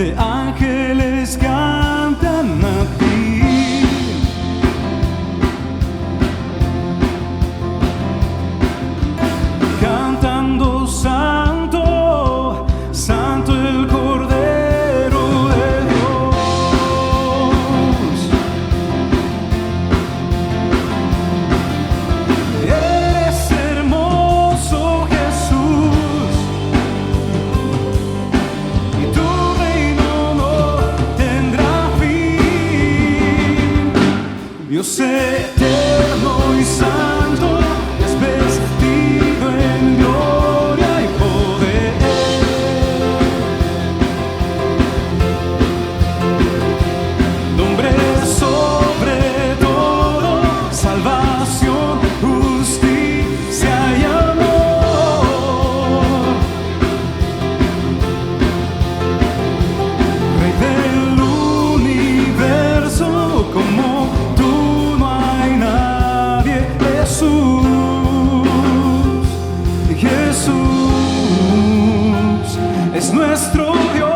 de ángeles cantan a ti. Cantando santo, santo el Cordero de Dios. Eres hermoso, Jesús, y tu reino no tendrá fin. Dios eterno y santo, es vestido en gloria y poder. Nombre sobre todo, salvación, justicia y amor. Rey del universo, como tú no hay nadie. Jesús, Jesús es nuestro Dios.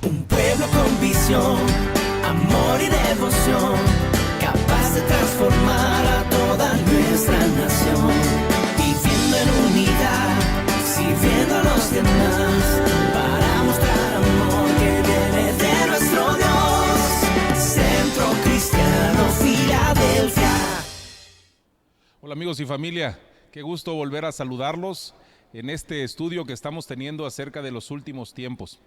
Un pueblo con visión, amor y devoción, capaz de transformar a toda nuestra nación. Viviendo en unidad, sirviendo a los demás, para mostrar amor que viene de nuestro Dios. Centro Cristiano Filadelfia. Hola amigos y familia, qué gusto volver a saludarlos en este estudio que estamos teniendo acerca de los últimos tiempos.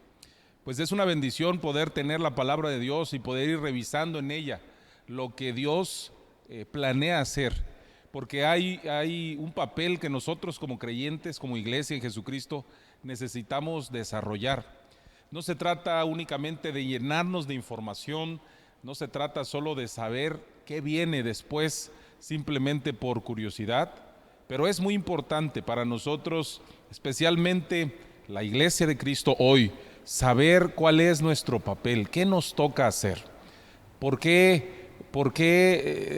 Pues es una bendición poder tener la palabra de Dios y poder ir revisando en ella lo que Dios planea hacer, porque hay un papel que nosotros como creyentes, como iglesia en Jesucristo, necesitamos desarrollar. No se trata únicamente de llenarnos de información, no se trata solo de saber qué viene después, simplemente por curiosidad, pero es muy importante para nosotros, especialmente la iglesia de Cristo hoy, saber cuál es nuestro papel, qué nos toca hacer, por qué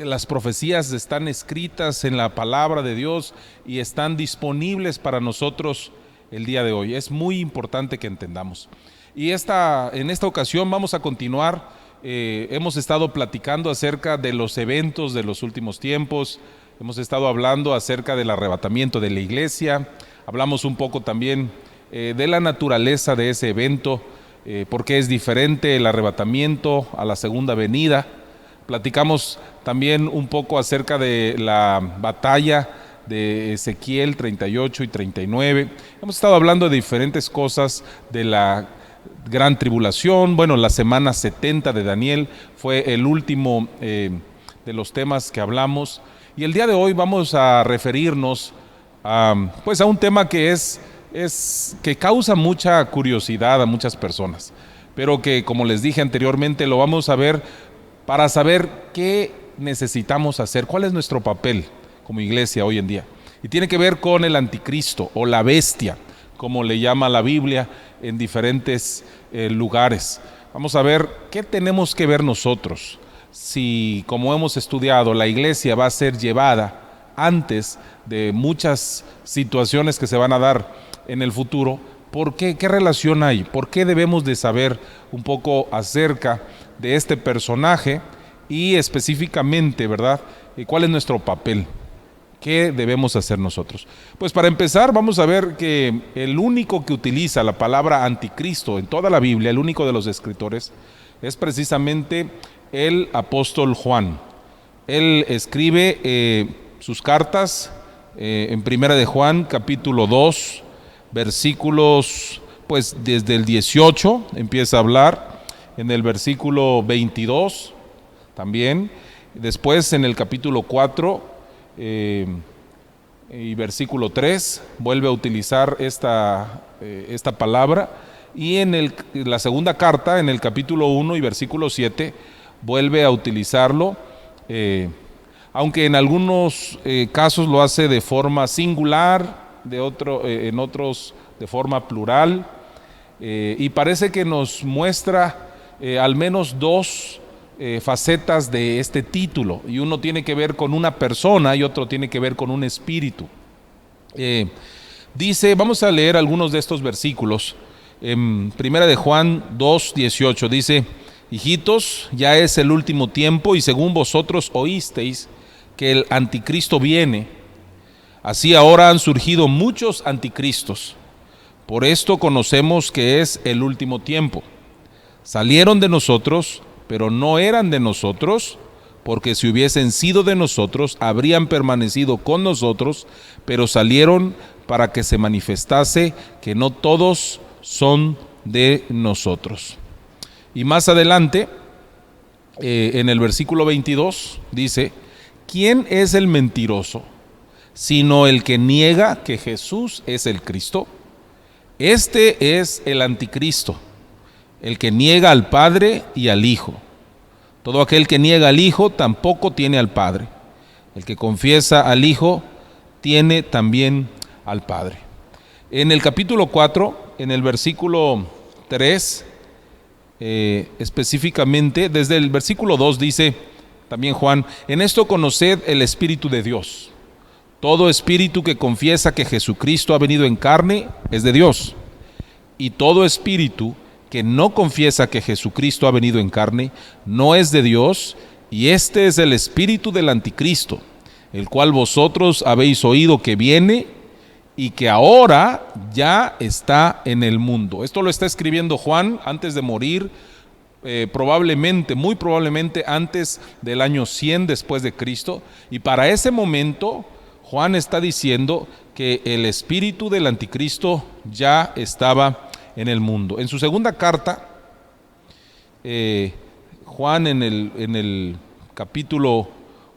las profecías están escritas en la palabra de Dios y están disponibles para nosotros el día de hoy. Es muy importante que entendamos. Y en esta ocasión vamos a continuar. Hemos estado platicando acerca de los eventos de los últimos tiempos, hemos estado hablando acerca del arrebatamiento de la iglesia, hablamos un poco también de la naturaleza de ese evento, por qué es diferente el arrebatamiento a la segunda venida. Platicamos también un poco acerca de la batalla de Ezequiel 38 y 39. Hemos estado hablando de diferentes cosas de la gran tribulación. Bueno, la semana 70 de Daniel fue el último de los temas que hablamos. Y el día de hoy vamos a referirnos a un tema que que causa mucha curiosidad a muchas personas, pero que, como les dije anteriormente, lo vamos a ver para saber qué necesitamos hacer, cuál es nuestro papel como iglesia hoy en día. Y tiene que ver con el anticristo o la bestia, como le llama la Biblia en diferentes lugares. Vamos a ver qué tenemos que ver nosotros, si, como hemos estudiado, la iglesia va a ser llevada antes de muchas situaciones que se van a dar en el futuro. ¿Por qué? ¿Qué relación hay? ¿Por qué debemos de saber un poco acerca de este personaje y específicamente, ¿verdad? ¿Cuál es nuestro papel? ¿Qué debemos hacer nosotros? Pues para empezar vamos a ver que el único que utiliza la palabra anticristo en toda la Biblia, el único de los escritores, es precisamente el apóstol Juan. Él escribe sus cartas en Primera de Juan, capítulo 2, versículos, pues desde el 18 empieza a hablar, en el versículo 22 también, después en el capítulo 4 y versículo 3 vuelve a utilizar esta palabra, y en la segunda carta, en el capítulo 1 y versículo 7, vuelve a utilizarlo, aunque en algunos casos lo hace de forma singular, en otros de forma plural, y parece que nos muestra al menos dos facetas de este título, y uno tiene que ver con una persona y otro tiene que ver con un espíritu. Dice, vamos a leer algunos de estos versículos. En Primera de Juan 2:18 dice: hijitos, ya es el último tiempo, y según vosotros oísteis que el anticristo viene, así ahora han surgido muchos anticristos. Por esto conocemos que es el último tiempo. Salieron de nosotros, pero no eran de nosotros, porque si hubiesen sido de nosotros, habrían permanecido con nosotros, pero salieron para que se manifestase que no todos son de nosotros. Y más adelante, en el versículo 22, dice: ¿quién es el mentiroso, sino el que niega que Jesús es el Cristo? Este es el anticristo, el que niega al Padre y al Hijo. Todo aquel que niega al Hijo tampoco tiene al Padre. El que confiesa al Hijo tiene también al Padre. En el capítulo 4, en el versículo 3, específicamente, desde el versículo 2 dice también Juan: en esto conoced el Espíritu de Dios. Todo espíritu que confiesa que Jesucristo ha venido en carne es de Dios. Y todo espíritu que no confiesa que Jesucristo ha venido en carne no es de Dios, y este es el espíritu del anticristo, el cual vosotros habéis oído que viene y que ahora ya está en el mundo. Esto lo está escribiendo Juan antes de morir, muy probablemente antes del año 100 después de Cristo, y para ese momento Juan está diciendo que el espíritu del anticristo ya estaba en el mundo. En su segunda carta, Juan en el capítulo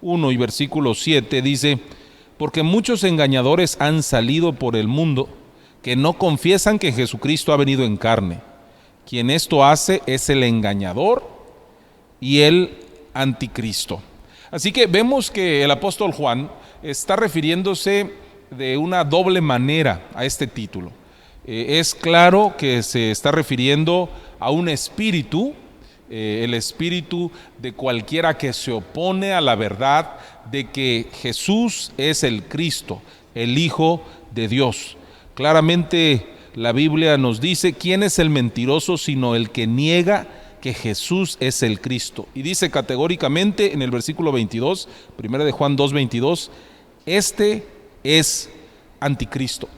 1 y versículo 7 dice: porque muchos engañadores han salido por el mundo que no confiesan que Jesucristo ha venido en carne. Quien esto hace es el engañador y el anticristo. Así que vemos que el apóstol Juan está refiriéndose de una doble manera a este título. Es claro que se está refiriendo a un espíritu, el espíritu de cualquiera que se opone a la verdad de que Jesús es el Cristo, el Hijo de Dios. Claramente la Biblia nos dice: ¿quién es el mentiroso sino el que niega que Jesús es el Cristo? Y dice categóricamente en el versículo 22, primera de Juan 2:22, este es anticristo.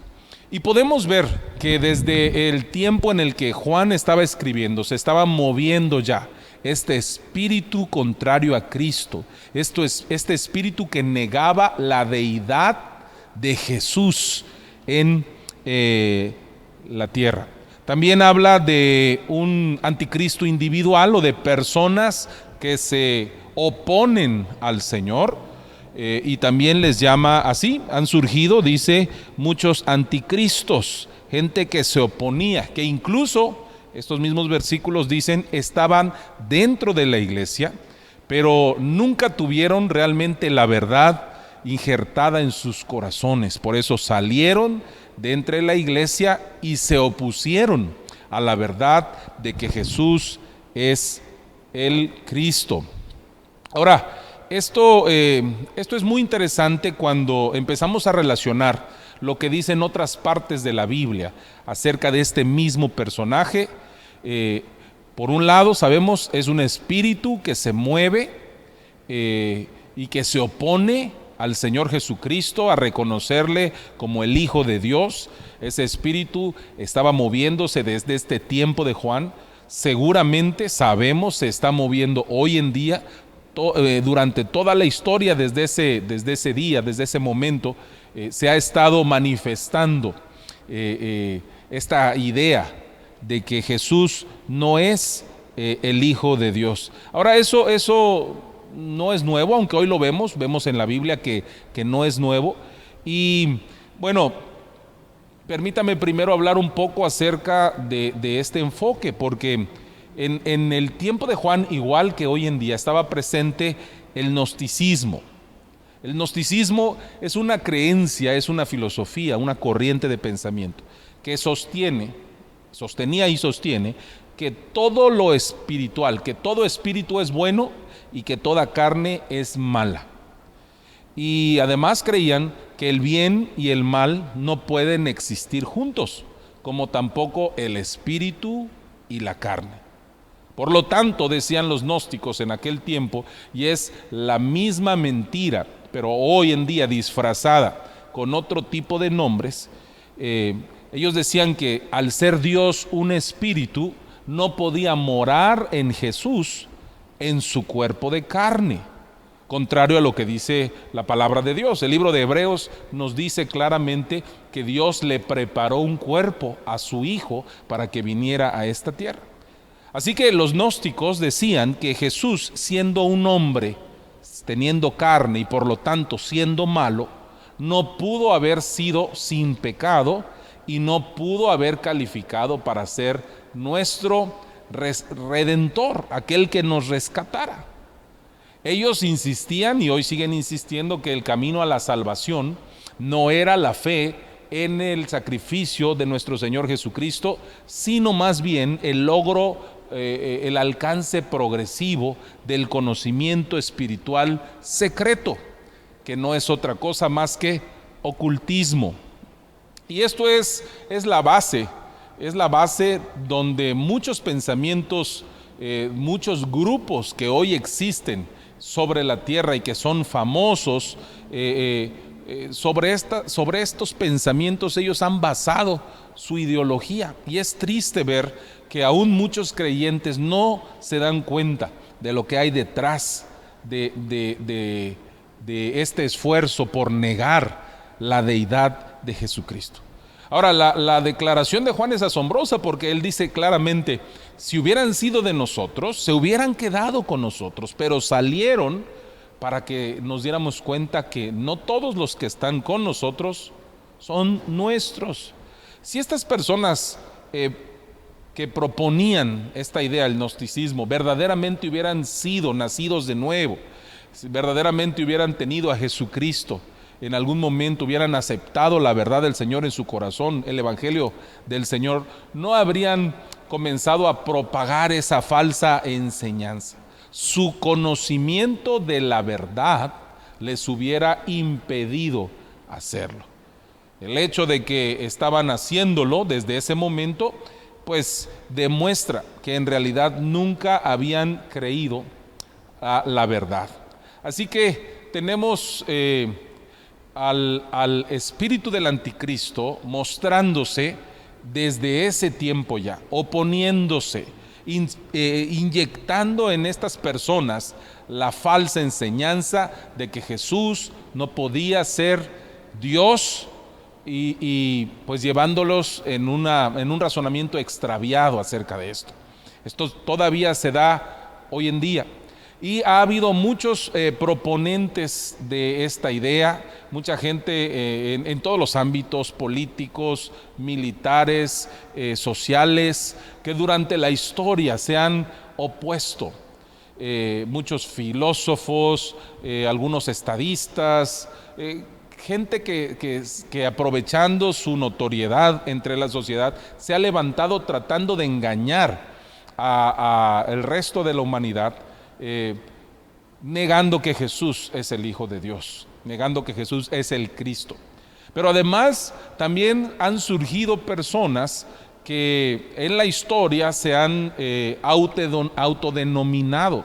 Y podemos ver que desde el tiempo en el que Juan estaba escribiendo, se estaba moviendo ya este espíritu contrario a Cristo, este espíritu que negaba la deidad de Jesús en la tierra. También habla de un anticristo individual o de personas que se oponen al Señor. Y también les llama así: han surgido, dice, muchos anticristos, gente que se oponía, que incluso estos mismos versículos dicen estaban dentro de la iglesia, pero nunca tuvieron realmente la verdad injertada en sus corazones. Por eso salieron de entre la iglesia y se opusieron a la verdad de que Jesús es el Cristo. Ahora, esto es muy interesante cuando empezamos a relacionar lo que dicen otras partes de la Biblia acerca de este mismo personaje. Por un lado, sabemos, es un espíritu que se mueve y que se opone al Señor Jesucristo, a reconocerle como el Hijo de Dios. Ese espíritu estaba moviéndose desde este tiempo de Juan. Seguramente sabemos, se está moviendo hoy en día. Durante toda la historia, desde ese día, desde ese momento, se ha estado manifestando esta idea de que Jesús no es el Hijo de Dios. Ahora, eso no es nuevo, aunque hoy lo vemos en la Biblia que no es nuevo. Y bueno, permítame primero hablar un poco acerca de este enfoque, porque en el tiempo de Juan, igual que hoy en día, estaba presente el gnosticismo. El gnosticismo es una creencia, es una filosofía, una corriente de pensamiento que sostenía y sostiene que todo lo espiritual, que todo espíritu es bueno y que toda carne es mala. Y además creían que el bien y el mal no pueden existir juntos, como tampoco el espíritu y la carne. Por lo tanto, decían los gnósticos en aquel tiempo, y es la misma mentira, pero hoy en día disfrazada con otro tipo de nombres, ellos decían que al ser Dios un espíritu, no podía morar en Jesús en su cuerpo de carne, contrario a lo que dice la palabra de Dios. El libro de Hebreos nos dice claramente que Dios le preparó un cuerpo a su Hijo para que viniera a esta tierra. Así que los gnósticos decían que Jesús, siendo un hombre, teniendo carne y por lo tanto siendo malo, no pudo haber sido sin pecado y no pudo haber calificado para ser nuestro redentor, aquel que nos rescatara. Ellos insistían y hoy siguen insistiendo que el camino a la salvación no era la fe en el sacrificio de nuestro Señor Jesucristo, sino más bien el logro, el alcance progresivo del conocimiento espiritual secreto, que no es otra cosa más que ocultismo. Y esto es la base donde muchos pensamientos, muchos grupos que hoy existen sobre la tierra y que son famosos, sobre estos pensamientos ellos han basado su ideología. Y es triste ver que aún muchos creyentes no se dan cuenta de lo que hay detrás de este esfuerzo por negar la deidad de Jesucristo. Ahora, la declaración de Juan es asombrosa porque él dice claramente, si hubieran sido de nosotros, se hubieran quedado con nosotros, pero salieron para que nos diéramos cuenta que no todos los que están con nosotros son nuestros. Si estas personas que proponían esta idea del gnosticismo verdaderamente hubieran sido nacidos de nuevo, si verdaderamente hubieran tenido a Jesucristo, en algún momento hubieran aceptado la verdad del Señor en su corazón, el Evangelio del Señor, no habrían comenzado a propagar esa falsa enseñanza. Su conocimiento de la verdad les hubiera impedido hacerlo. El hecho de que estaban haciéndolo desde ese momento, pues demuestra que en realidad nunca habían creído a la verdad. Así que tenemos al espíritu del anticristo mostrándose desde ese tiempo ya, oponiéndose, inyectando en estas personas la falsa enseñanza de que Jesús no podía ser Dios y pues llevándolos en un razonamiento extraviado acerca de esto. Esto todavía se da hoy en día. Y ha habido muchos proponentes de esta idea, mucha gente en todos los ámbitos políticos, militares, sociales, que durante la historia se han opuesto. Muchos filósofos, algunos estadistas, gente que aprovechando su notoriedad entre la sociedad se ha levantado tratando de engañar a el resto de la humanidad, negando que Jesús es el Hijo de Dios, negando que Jesús es el Cristo. Pero además también han surgido personas que en la historia se han autodenominado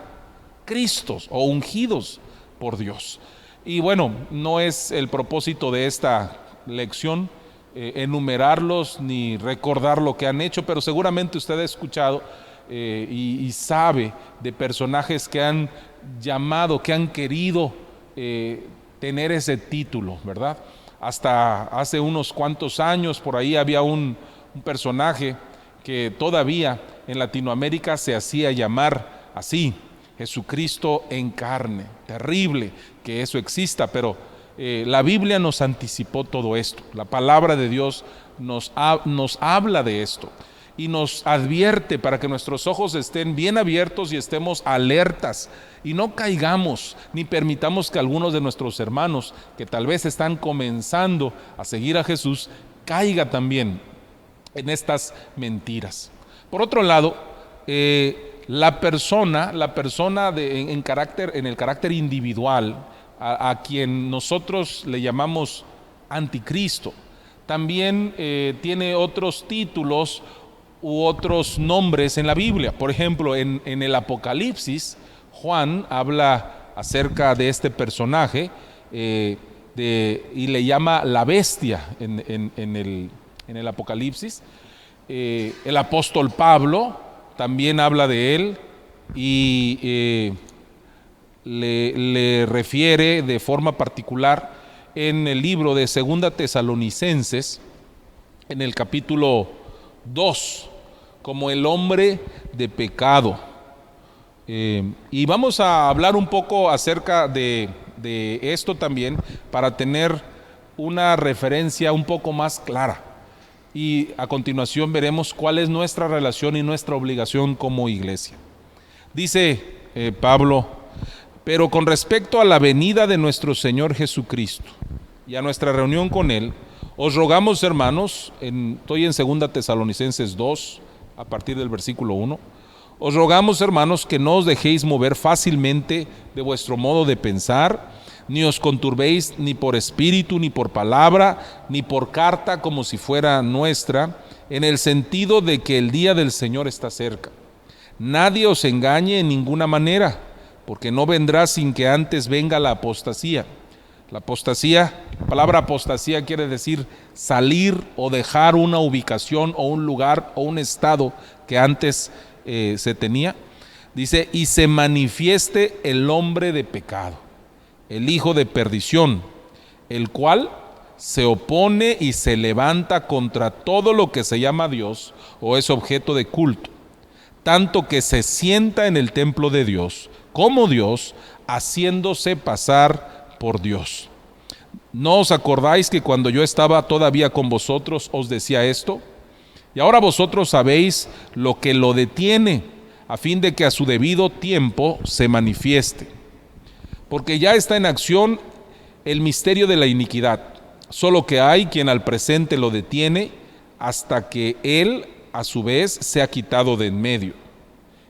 Cristos o ungidos por Dios. Y bueno, no es el propósito de esta lección enumerarlos ni recordar lo que han hecho, pero seguramente usted ha escuchado y sabe de personajes que han llamado, que han querido tener ese título, ¿verdad? Hasta hace unos cuantos años por ahí había un personaje que todavía en Latinoamérica se hacía llamar así, Jesucristo en carne. Terrible que eso exista, pero La Biblia nos anticipó todo esto. La palabra de Dios nos habla de esto y nos advierte para que nuestros ojos estén bien abiertos y estemos alertas y no caigamos ni permitamos que algunos de nuestros hermanos que tal vez están comenzando a seguir a Jesús caiga también en estas mentiras. Por otro lado, la persona en el carácter individual, a quien nosotros le llamamos anticristo, también tiene otros títulos u otros nombres en la Biblia. Por ejemplo, en el Apocalipsis, Juan habla acerca de este personaje y le llama la bestia en el Apocalipsis. El apóstol Pablo también habla de él y le refiere de forma particular en el libro de Segunda Tesalonicenses, en el capítulo 2, como el hombre de pecado. Y vamos a hablar un poco acerca de esto también para tener una referencia un poco más clara. Y a continuación veremos cuál es nuestra relación y nuestra obligación como iglesia. Dice Pablo: pero con respecto a la venida de nuestro Señor Jesucristo y a nuestra reunión con Él, os rogamos, hermanos, estoy en 2 Tesalonicenses 2, a partir del versículo 1, os rogamos, hermanos, que no os dejéis mover fácilmente de vuestro modo de pensar, ni os conturbéis ni por espíritu, ni por palabra, ni por carta como si fuera nuestra, en el sentido de que el día del Señor está cerca. Nadie os engañe en ninguna manera, porque no vendrá sin que antes venga la apostasía. La palabra apostasía quiere decir salir o dejar una ubicación o un lugar o un estado que antes se tenía. Dice: y se manifieste el hombre de pecado, el hijo de perdición, el cual se opone y se levanta contra todo lo que se llama Dios o es objeto de culto, tanto que se sienta en el templo de Dios como Dios, haciéndose pasar por Dios. ¿No os acordáis que cuando yo estaba todavía con vosotros os decía esto? Y ahora vosotros sabéis lo que lo detiene, a fin de que a su debido tiempo se manifieste. Porque ya está en acción el misterio de la iniquidad, solo que hay quien al presente lo detiene hasta que él a su vez sea quitado de en medio.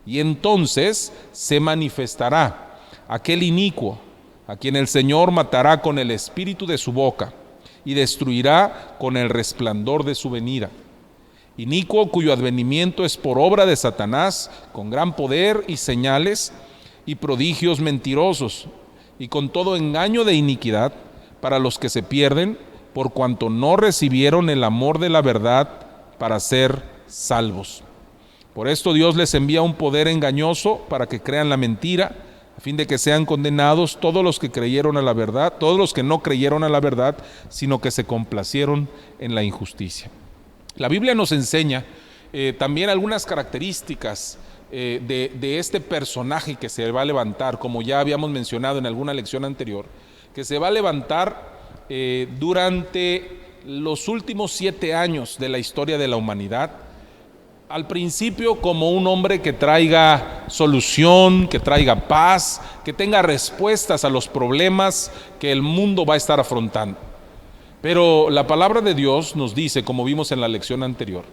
Y entonces se manifestará aquel inicuo, a quien el Señor matará con el espíritu de su boca y destruirá con el resplandor de su venida. Inicuo cuyo advenimiento es por obra de Satanás, con gran poder y señales y prodigios mentirosos, y con todo engaño de iniquidad para los que se pierden, por cuanto no recibieron el amor de la verdad para ser salvos. Por esto Dios les envía un poder engañoso para que crean la mentira, a fin de que sean condenados todos los que creyeron a la verdad, todos los que no creyeron a la verdad, sino que se complacieron en la injusticia. La Biblia nos enseña también algunas características de este personaje que se va a levantar, como ya habíamos mencionado en alguna lección anterior, que se va a levantar durante los últimos 7 años de la historia de la humanidad. Al principio como un hombre que traiga solución, que traiga paz, que tenga respuestas a los problemas que el mundo va a estar afrontando. Pero la palabra de Dios nos dice, como vimos en la lección anterior,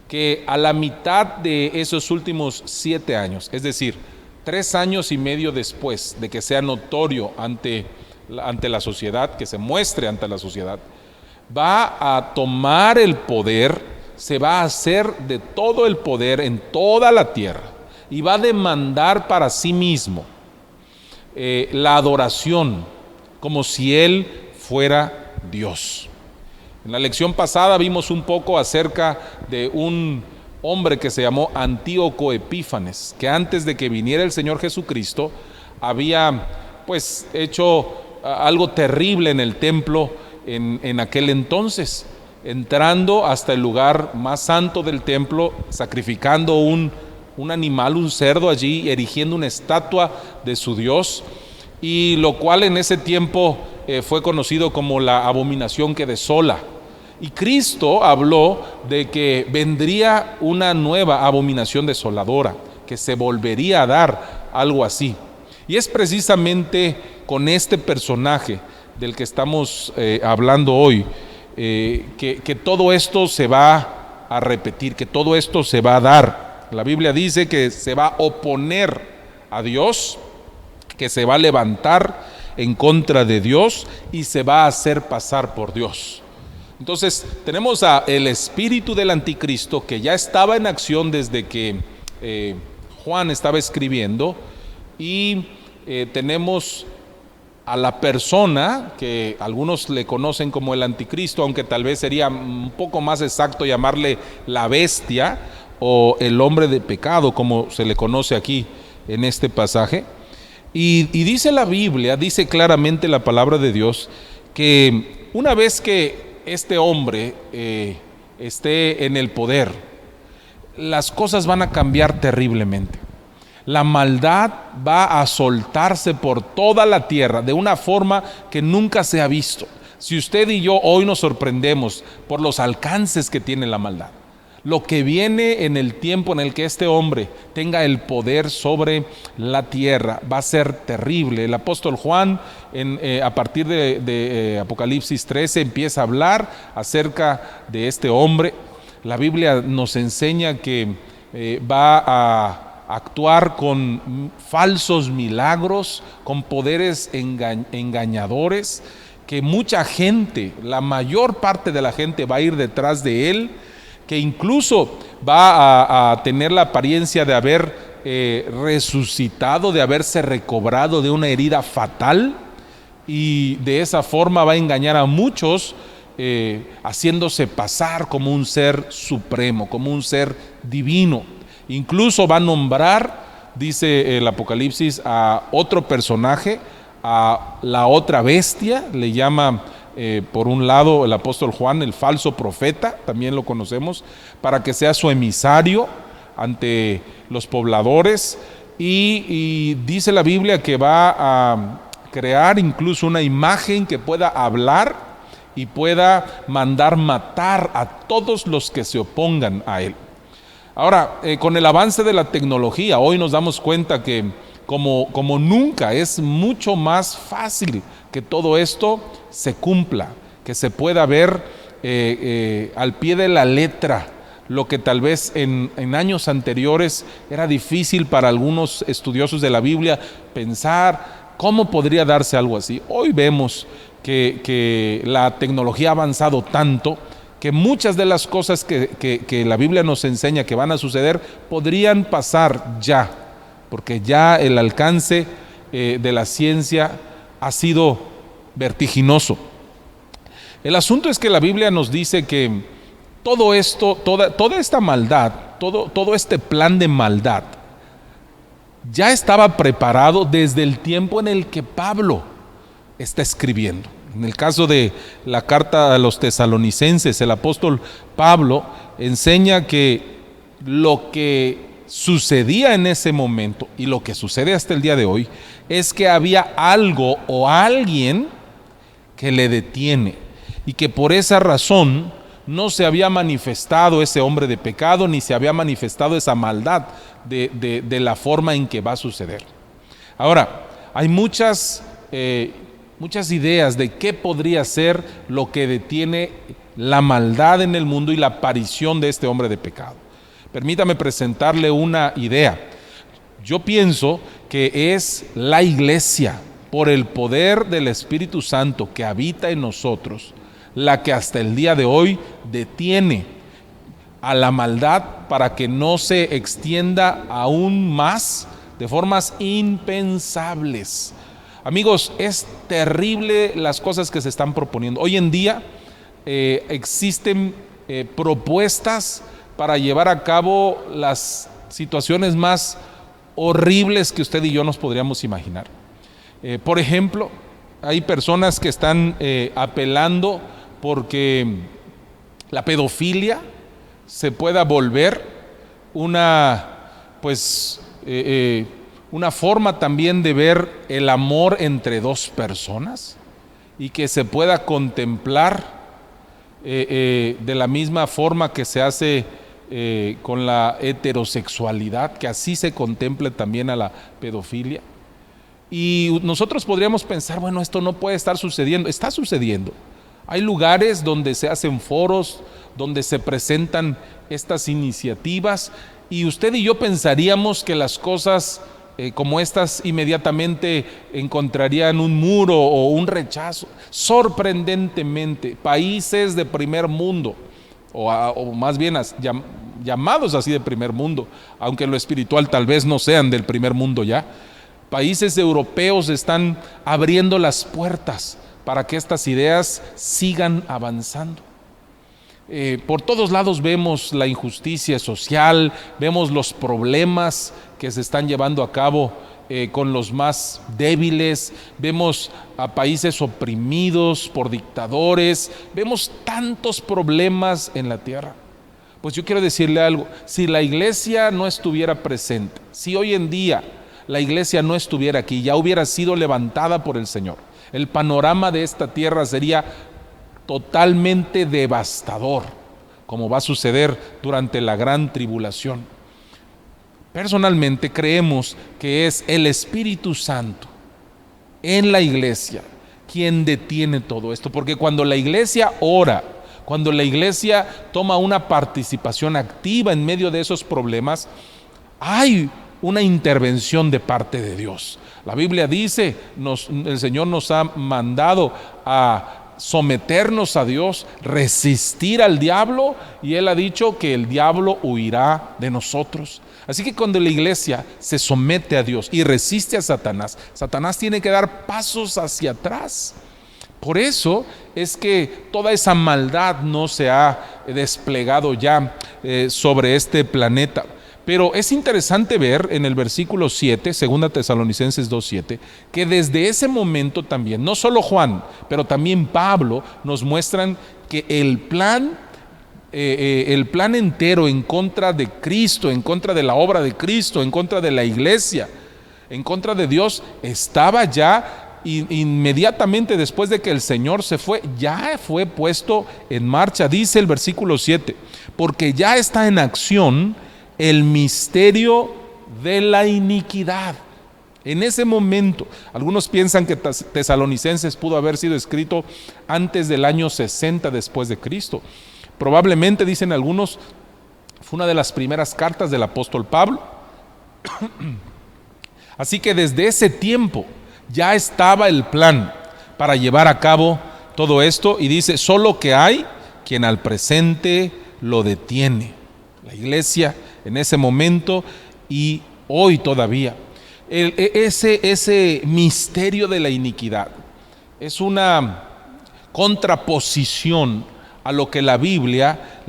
que a la mitad de esos últimos 7 años, es decir, 3 años y medio después de que sea notorio ante la sociedad, que se muestre ante la sociedad, va a tomar el poder, se va a hacer de todo el poder en toda la tierra y va a demandar para sí mismo la adoración, como si Él fuera Dios. En la lección pasada vimos un poco acerca de un hombre que se llamó Antíoco Epífanes, que antes de que viniera el Señor Jesucristo había pues hecho algo terrible en el templo en aquel entonces, entrando hasta el lugar más santo del templo, sacrificando un animal, un cerdo allí, erigiendo una estatua de su Dios, y lo cual en ese tiempo fue conocido como la abominación que desola. Y Cristo habló de que vendría una nueva abominación desoladora, que se volvería a dar algo así. Y es precisamente con este personaje del que estamos hablando hoy, que todo esto se va a repetir, que todo esto se va a dar. La Biblia dice que se va a oponer a Dios, que se va a levantar en contra de Dios y se va a hacer pasar por Dios. Entonces tenemos el espíritu del anticristo, que ya estaba en acción desde que Juan estaba escribiendo, y tenemos a la persona que algunos le conocen como el anticristo, aunque tal vez sería un poco más exacto llamarle la bestia o el hombre de pecado, como se le conoce aquí en este pasaje. Y dice la Biblia, dice claramente la palabra de Dios, que una vez que este hombre esté en el poder, las cosas van a cambiar terriblemente. La maldad va a soltarse por toda la tierra de una forma que nunca se ha visto. Si usted y yo hoy nos sorprendemos por los alcances que tiene la maldad, lo que viene en el tiempo en el que este hombre tenga el poder sobre la tierra va a ser terrible. El apóstol Juan, a partir de Apocalipsis 13, empieza a hablar acerca de este hombre. La Biblia nos enseña que va a actuar con falsos milagros, con poderes engañadores, que mucha gente, la mayor parte de la gente va a ir detrás de él, que incluso va a tener la apariencia de haber resucitado, de haberse recobrado de una herida fatal, y de esa forma va a engañar a muchos, haciéndose pasar como un ser supremo, como un ser divino. Incluso va a nombrar, dice el Apocalipsis, a otro personaje, a la otra bestia, le llama por un lado el apóstol Juan el falso profeta, también lo conocemos, para que sea su emisario ante los pobladores, y dice la Biblia que va a crear incluso una imagen que pueda hablar y pueda mandar matar a todos los que se opongan a él. Ahora, con el avance de la tecnología, hoy nos damos cuenta que como nunca es mucho más fácil que todo esto se cumpla, que se pueda ver al pie de la letra lo que tal vez en años anteriores era difícil para algunos estudiosos de la Biblia pensar cómo podría darse algo así. Hoy vemos que la tecnología ha avanzado tanto que muchas de las cosas que la Biblia nos enseña que van a suceder podrían pasar ya, porque ya el alcance de la ciencia ha sido vertiginoso. El asunto es que la Biblia nos dice que todo esto, toda esta maldad, todo este plan de maldad ya estaba preparado desde el tiempo en el que Pablo está escribiendo. En el caso de la carta a los tesalonicenses, el apóstol Pablo enseña que lo que sucedía en ese momento y lo que sucede hasta el día de hoy es que había algo o alguien que le detiene, y que por esa razón no se había manifestado ese hombre de pecado, ni se había manifestado esa maldad de la forma en que va a suceder. Ahora, hay muchas ideas de qué podría ser lo que detiene la maldad en el mundo y la aparición de este hombre de pecado. Permítame presentarle una idea. Yo pienso que es la iglesia, por el poder del Espíritu Santo que habita en nosotros, la que hasta el día de hoy detiene a la maldad para que no se extienda aún más de formas impensables. Amigos, es terrible las cosas que se están proponiendo. Hoy en día existen propuestas para llevar a cabo las situaciones más horribles que usted y yo nos podríamos imaginar. Por ejemplo, hay personas que están apelando porque la pedofilia se pueda volver una forma también de ver el amor entre dos personas. y que se pueda contemplar de la misma forma que se hace con la heterosexualidad, que así se contemple también a la pedofilia. Y nosotros podríamos pensar, bueno, esto no puede estar sucediendo. Está sucediendo. Hay lugares donde se hacen foros, donde se presentan estas iniciativas, y usted y yo pensaríamos que las cosas como estas inmediatamente encontrarían un muro o un rechazo. Sorprendentemente, países de primer mundo, o más bien llamados así de primer mundo, aunque en lo espiritual tal vez no sean del primer mundo ya, países europeos están abriendo las puertas para que estas ideas sigan avanzando. Por todos lados vemos la injusticia social, vemos los problemas que se están llevando a cabo con los más débiles, vemos a países oprimidos por dictadores, vemos tantos problemas en la tierra. Pues yo quiero decirle algo, si la iglesia no estuviera presente, si hoy en día la iglesia no estuviera aquí, ya hubiera sido levantada por el Señor, el panorama de esta tierra sería totalmente devastador, como va a suceder durante la gran tribulación. Personalmente creemos que es el Espíritu Santo en la iglesia quien detiene todo esto, porque cuando la iglesia ora, cuando la iglesia toma una participación activa en medio de esos problemas, hay una intervención de parte de Dios. La Biblia dice, el Señor nos ha mandado a someternos a Dios, resistir al diablo, y Él ha dicho que el diablo huirá de nosotros. Así que cuando la iglesia se somete a Dios y resiste a Satanás, Satanás tiene que dar pasos hacia atrás. Por eso es que toda esa maldad no se ha desplegado ya sobre este planeta. Pero es interesante ver en el versículo 7, 2 Tesalonicenses 2:7, que desde ese momento también, no solo Juan, pero también Pablo nos muestran que el plan entero en contra de Cristo, en contra de la obra de Cristo, en contra de la iglesia, en contra de Dios, estaba ya inmediatamente después de que el Señor se fue, ya fue puesto en marcha. Dice el versículo 7, porque ya está en acción el misterio de la iniquidad. En ese momento, algunos piensan que Tesalonicenses pudo haber sido escrito antes del año 60 después de Cristo. Probablemente, dicen algunos, fue una de las primeras cartas del apóstol Pablo. Así que desde ese tiempo ya estaba el plan para llevar a cabo todo esto, y dice, solo que hay quien al presente lo detiene. La iglesia en ese momento y hoy todavía. Ese misterio de la iniquidad es una contraposición a lo que la Biblia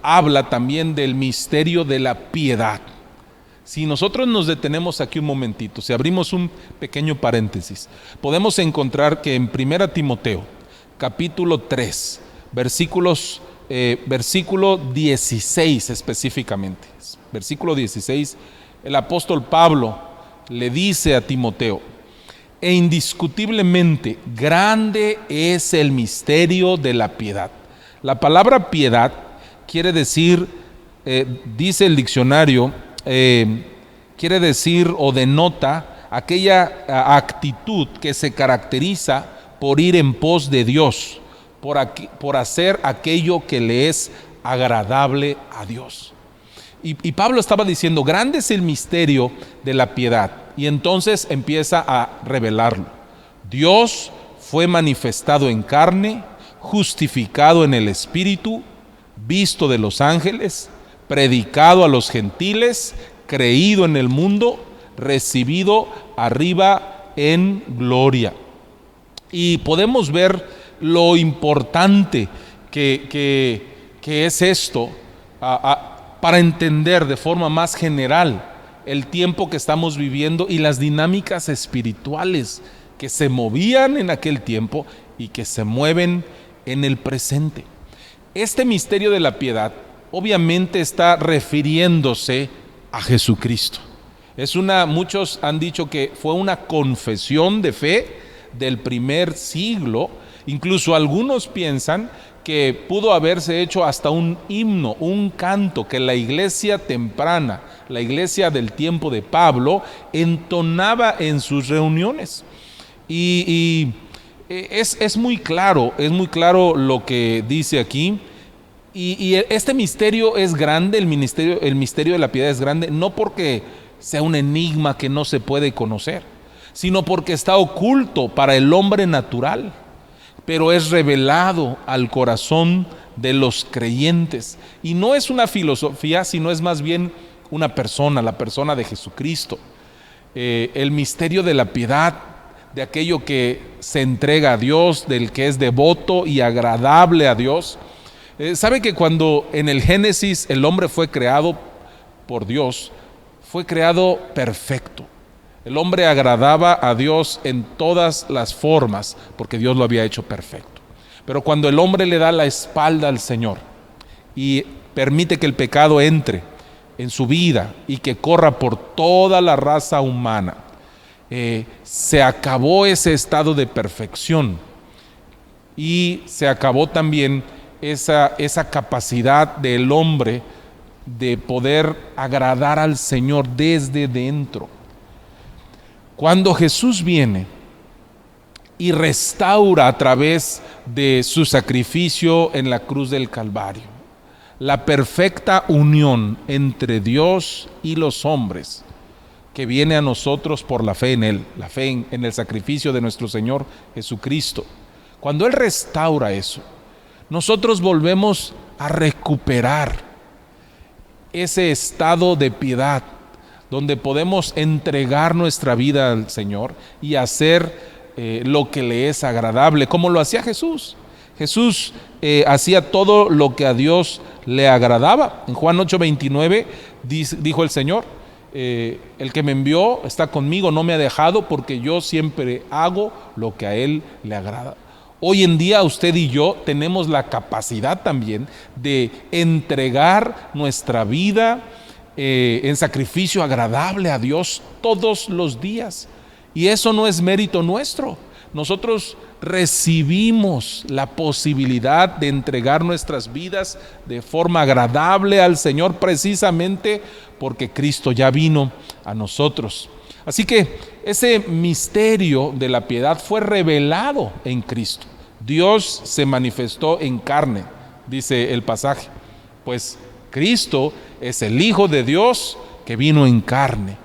habla también del misterio de la piedad. Si nosotros nos detenemos aquí un momentito, si abrimos un pequeño paréntesis, podemos encontrar que en 1 Timoteo, capítulo 3, versículo 16 específicamente, versículo 16, el apóstol Pablo le dice a Timoteo, e indiscutiblemente grande es el misterio de la piedad. La palabra piedad quiere decir, dice el diccionario, quiere decir o denota aquella actitud que se caracteriza por ir en pos de Dios, por hacer aquello que le es agradable a Dios. Y Pablo estaba diciendo, grande es el misterio de la piedad, y entonces empieza a revelarlo. Dios fue manifestado en carne, justificado en el Espíritu, visto de los ángeles, predicado a los gentiles, creído en el mundo, recibido arriba en gloria. Y podemos ver lo importante que es esto para entender de forma más general el tiempo que estamos viviendo y las dinámicas espirituales que se movían en aquel tiempo y que se mueven en el presente. Este misterio de la piedad obviamente está refiriéndose a Jesucristo. Muchos han dicho que fue una confesión de fe del primer siglo. Incluso algunos piensan que pudo haberse hecho hasta un himno, un canto que la iglesia temprana, la iglesia del tiempo de Pablo, entonaba en sus reuniones. Es muy claro lo que dice aquí. Y este misterio es grande, el misterio de la piedad es grande, no porque sea un enigma que no se puede conocer, sino porque está oculto para el hombre natural, pero es revelado al corazón de los creyentes. Y no es una filosofía, sino es más bien una persona, la persona de Jesucristo. El misterio de la piedad, de aquello que se entrega a Dios, del que es devoto y agradable a Dios. ¿Sabe que cuando en el Génesis el hombre fue creado por Dios, fue creado perfecto? El hombre agradaba a Dios en todas las formas, porque Dios lo había hecho perfecto. Pero cuando el hombre le da la espalda al Señor y permite que el pecado entre en su vida y que corra por toda la raza humana, se acabó ese estado de perfección y se acabó también esa capacidad del hombre de poder agradar al Señor desde dentro. Cuando Jesús viene y restaura a través de su sacrificio en la cruz del Calvario la perfecta unión entre Dios y los hombres, que viene a nosotros por la fe en Él, la fe en el sacrificio de nuestro Señor Jesucristo. Cuando Él restaura eso, nosotros volvemos a recuperar ese estado de piedad, donde podemos entregar nuestra vida al Señor y hacer lo que le es agradable, como lo hacía Jesús. Jesús hacía todo lo que a Dios le agradaba. En Juan 8:29 dijo el Señor: el que me envió está conmigo, no me ha dejado, porque yo siempre hago lo que a Él le agrada. Hoy en día usted y yo tenemos la capacidad también de entregar nuestra vida en sacrificio agradable a Dios todos los días. Y eso no es mérito nuestro. Nosotros recibimos la posibilidad de entregar nuestras vidas de forma agradable al Señor, precisamente porque Cristo ya vino a nosotros. Así que ese misterio de la piedad fue revelado en Cristo. Dios se manifestó en carne, dice el pasaje. Pues Cristo es el Hijo de Dios que vino en carne.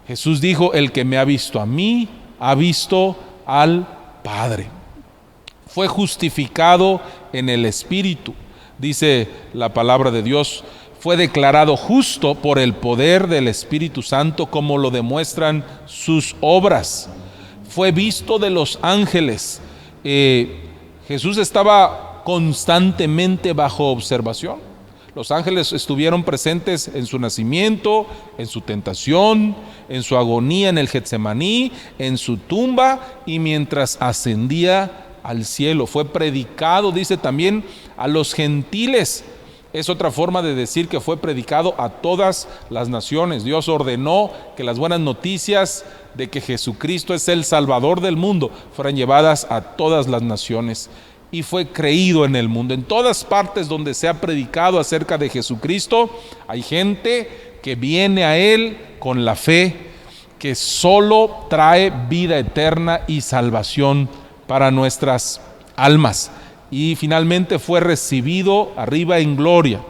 Jesús dijo: el que me ha visto a mí, ha visto al Padre. Fue justificado en el Espíritu, dice la palabra de Dios. Fue declarado justo por el poder del Espíritu Santo, como lo demuestran sus obras. Fue visto de los ángeles. Jesús estaba constantemente bajo observación. Los ángeles estuvieron presentes en su nacimiento, en su tentación, en su agonía en el Getsemaní, en su tumba y mientras ascendía al cielo. Fue predicado, dice, también a los gentiles. Es otra forma de decir que fue predicado a todas las naciones. Dios ordenó que las buenas noticias de que Jesucristo es el Salvador del mundo fueran llevadas a todas las naciones. Y fue creído en el mundo. En todas partes donde se ha predicado acerca de Jesucristo, hay gente que viene a Él con la fe que solo trae vida eterna y salvación para nuestras almas. Y finalmente fue recibido arriba en gloria,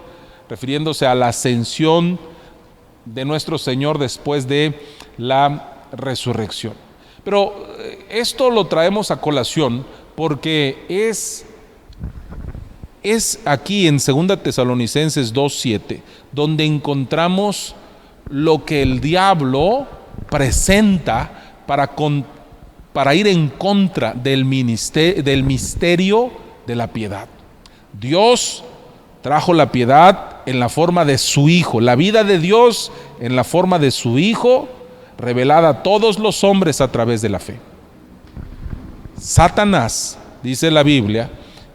refiriéndose a la ascensión de nuestro Señor después de la resurrección. Pero esto lo traemos a colación porque es aquí en 2 Tesalonicenses 2:7 donde encontramos lo que el diablo presenta para ir en contra del misterio de la piedad. Dios trajo la piedad en la forma de su Hijo, la vida de Dios en la forma de su Hijo, revelada a todos los hombres a través de la fe. Satanás, dice la Biblia,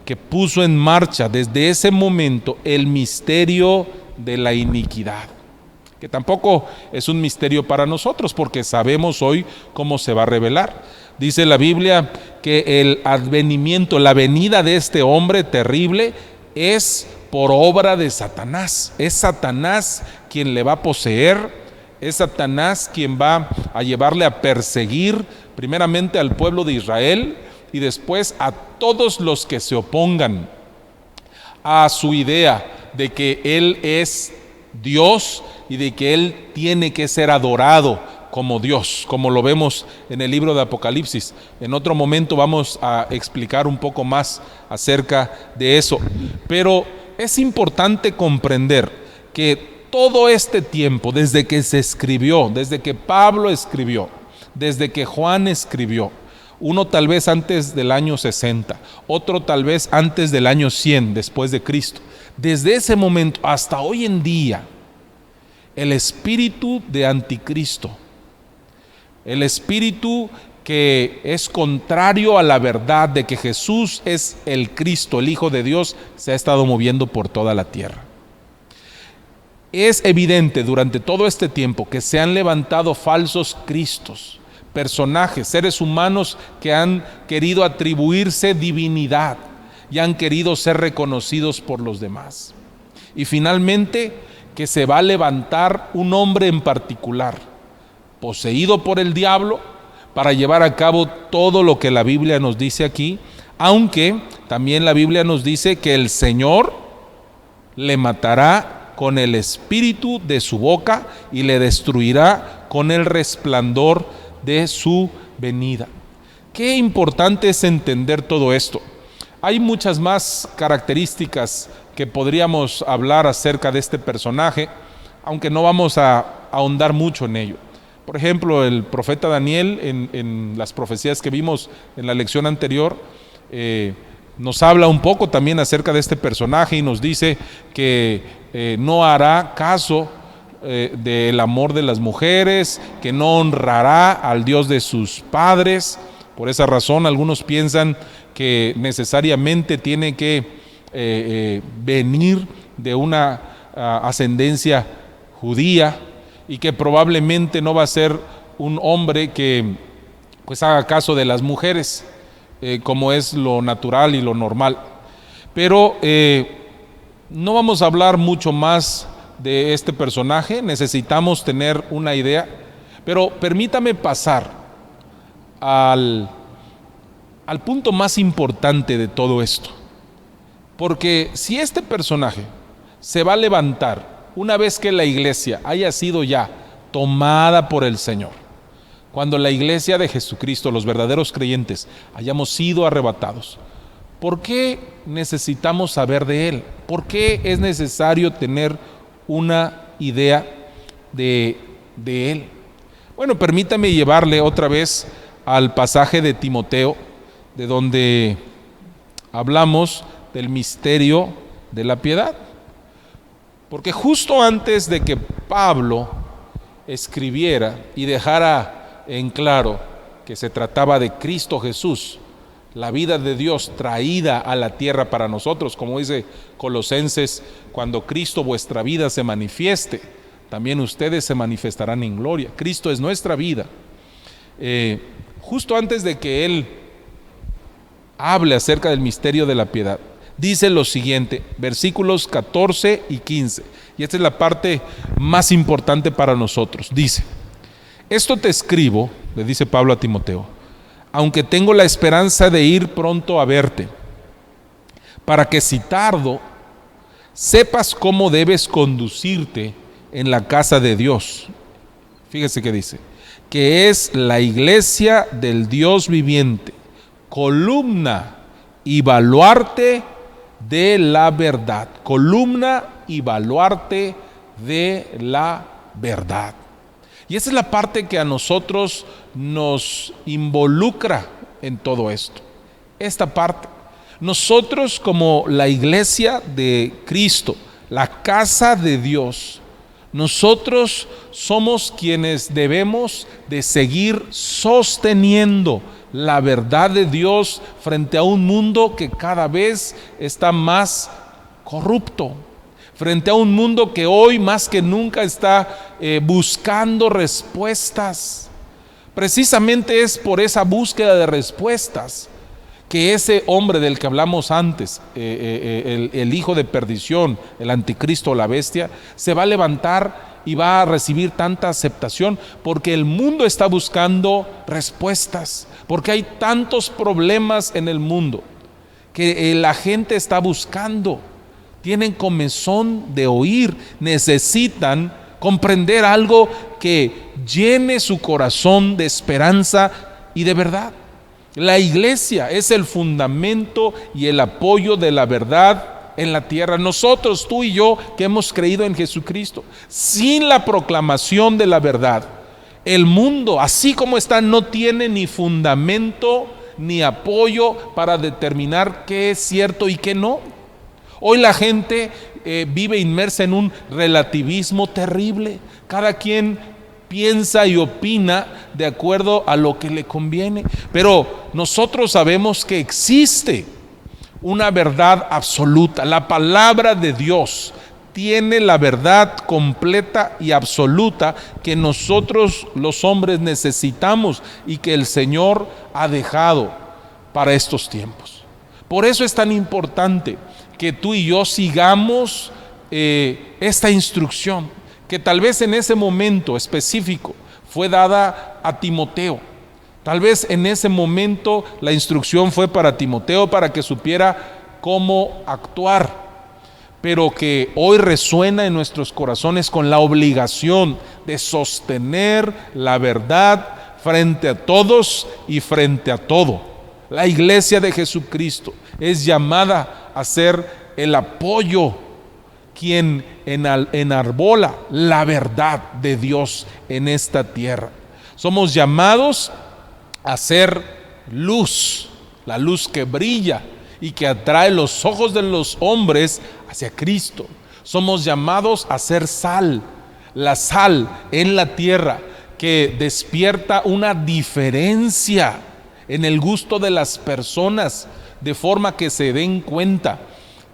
que puso en marcha desde ese momento el misterio de la iniquidad, que tampoco es un misterio para nosotros porque sabemos hoy cómo se va a revelar. Dice la Biblia que el advenimiento, la venida de este hombre terrible es por obra de Satanás. Es Satanás quien le va a poseer, es Satanás quien va a llevarle a perseguir primeramente al pueblo de Israel y después a todos los que se opongan a su idea de que Él es Dios y de que Él tiene que ser adorado como Dios, como lo vemos en el libro de Apocalipsis. En otro momento vamos a explicar un poco más acerca de eso. Pero es importante comprender que todo este tiempo, desde que se escribió, desde que Pablo escribió, desde que Juan escribió, uno tal vez antes del año 60, otro tal vez antes del año 100 después de Cristo, desde ese momento hasta hoy en día, el espíritu de anticristo, el espíritu que es contrario a la verdad de que Jesús es el Cristo, el Hijo de Dios, se ha estado moviendo por toda la tierra. Es evidente durante todo este tiempo que se han levantado falsos cristos, personajes, seres humanos que han querido atribuirse divinidad y han querido ser reconocidos por los demás. Y finalmente que se va a levantar un hombre en particular, poseído por el diablo, para llevar a cabo todo lo que la Biblia nos dice aquí, aunque también la Biblia nos dice que el Señor le matará con el espíritu de su boca y le destruirá con el resplandor de su venida. Qué importante es entender todo esto. Hay muchas más características que podríamos hablar acerca de este personaje, aunque no vamos a ahondar mucho en ello. Por ejemplo, el profeta Daniel, en las profecías que vimos en la lección anterior, nos habla un poco también acerca de este personaje y nos dice que no hará caso del amor de las mujeres, que no honrará al Dios de sus padres. Por esa razón, algunos piensan que necesariamente tiene que venir de una ascendencia judía y que probablemente no va a ser un hombre que pues haga caso de las mujeres, como es lo natural y lo normal. Pero no vamos a hablar mucho más de este personaje, necesitamos tener una idea, pero permítame pasar al punto más importante de todo esto. Porque si este personaje se va a levantar una vez que la iglesia haya sido ya tomada por el Señor, cuando la iglesia de Jesucristo, los verdaderos creyentes, hayamos sido arrebatados, ¿por qué necesitamos saber de Él? ¿Por qué es necesario tener una idea de Él? Bueno, permítame llevarle otra vez al pasaje de Timoteo, de donde hablamos del misterio de la piedad. Porque justo antes de que Pablo escribiera y dejara en claro que se trataba de Cristo Jesús, la vida de Dios traída a la tierra para nosotros, como dice Colosenses, cuando Cristo vuestra vida se manifieste, también ustedes se manifestarán en gloria. Cristo es nuestra vida. Justo antes de que Él hable acerca del misterio de la piedad, dice lo siguiente, versículos 14 y 15, y esta es la parte más importante para nosotros. Dice: esto te escribo, le dice Pablo a Timoteo, aunque tengo la esperanza de ir pronto a verte, para que si tardo, sepas cómo debes conducirte en la casa de Dios. Fíjese que dice, que es la iglesia del Dios viviente, columna y baluarte de la verdad. Columna y baluarte de la verdad. Y esa es la parte que a nosotros nos involucra en todo esto. Esta parte. Nosotros como la iglesia de Cristo, la casa de Dios, nosotros somos quienes debemos de seguir sosteniendo la verdad de Dios frente a un mundo que cada vez está más corrupto, frente a un mundo que hoy más que nunca está buscando respuestas. Precisamente es por esa búsqueda de respuestas que ese hombre del que hablamos antes, el hijo de perdición, el anticristo o la bestia, se va a levantar y va a recibir tanta aceptación, porque el mundo está buscando respuestas, porque hay tantos problemas en el mundo que la gente está buscando, tienen comezón de oír, necesitan comprender algo que llene su corazón de esperanza y de verdad. La iglesia es el fundamento y el apoyo de la verdad en la tierra. Nosotros, tú y yo, que hemos creído en Jesucristo, sin la proclamación de la verdad, el mundo, así como está, no tiene ni fundamento ni apoyo para determinar qué es cierto y qué no. Hoy la gente vive inmersa en un relativismo terrible. Cada quien piensa y opina de acuerdo a lo que le conviene. Pero nosotros sabemos que existe una verdad absoluta. La palabra de Dios tiene la verdad completa y absoluta que nosotros los hombres necesitamos y que el Señor ha dejado para estos tiempos. Por eso es tan importante que tú y yo sigamos esta instrucción, que tal vez en ese momento específico fue dada a Timoteo. Tal vez en ese momento la instrucción fue para Timoteo para que supiera cómo actuar, pero que hoy resuena en nuestros corazones con la obligación de sostener la verdad frente a todos y frente a todo. La iglesia de Jesucristo es llamada a ser el apoyo, quien enarbola la verdad de Dios en esta tierra. Somos llamados a ser luz, la luz que brilla y que atrae los ojos de los hombres hacia Cristo. Somos llamados a ser sal, la sal en la tierra que despierta una diferencia en el gusto de las personas, de forma que se den cuenta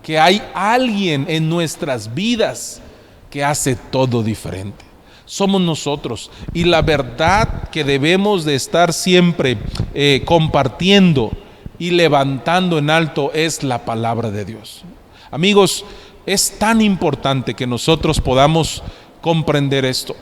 que hay alguien en nuestras vidas que hace todo diferente. Somos nosotros, y la verdad que debemos de estar siempre compartiendo y levantando en alto es la palabra de Dios. Amigos, es tan importante que nosotros podamos comprender esto.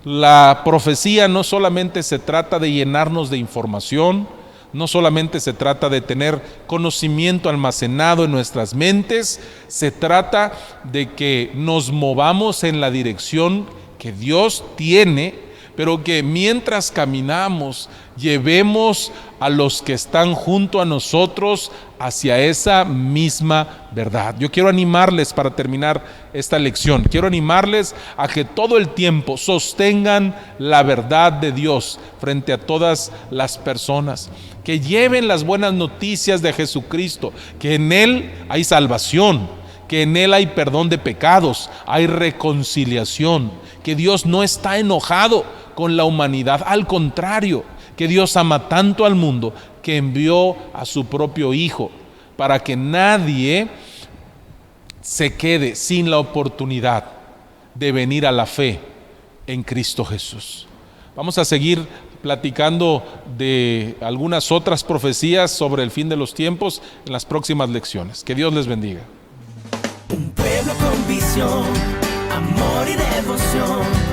La profecía no solamente se trata de llenarnos de información, no solamente se trata de tener conocimiento almacenado en nuestras mentes, se trata de que nos movamos en la dirección que Dios tiene, pero que mientras caminamos llevemos a los que están junto a nosotros hacia esa misma verdad. Yo quiero animarles para terminar esta lección, quiero animarles a que todo el tiempo sostengan la verdad de Dios frente a todas las personas, que lleven las buenas noticias de Jesucristo, que en Él hay salvación, que en Él hay perdón de pecados, hay reconciliación, que Dios no está enojado con la humanidad, al contrario, que Dios ama tanto al mundo que envió a su propio Hijo para que nadie se quede sin la oportunidad de venir a la fe en Cristo Jesús. Vamos a seguir platicando de algunas otras profecías sobre el fin de los tiempos en las próximas lecciones. Que Dios les bendiga. Un pueblo con visión, amor y devoción.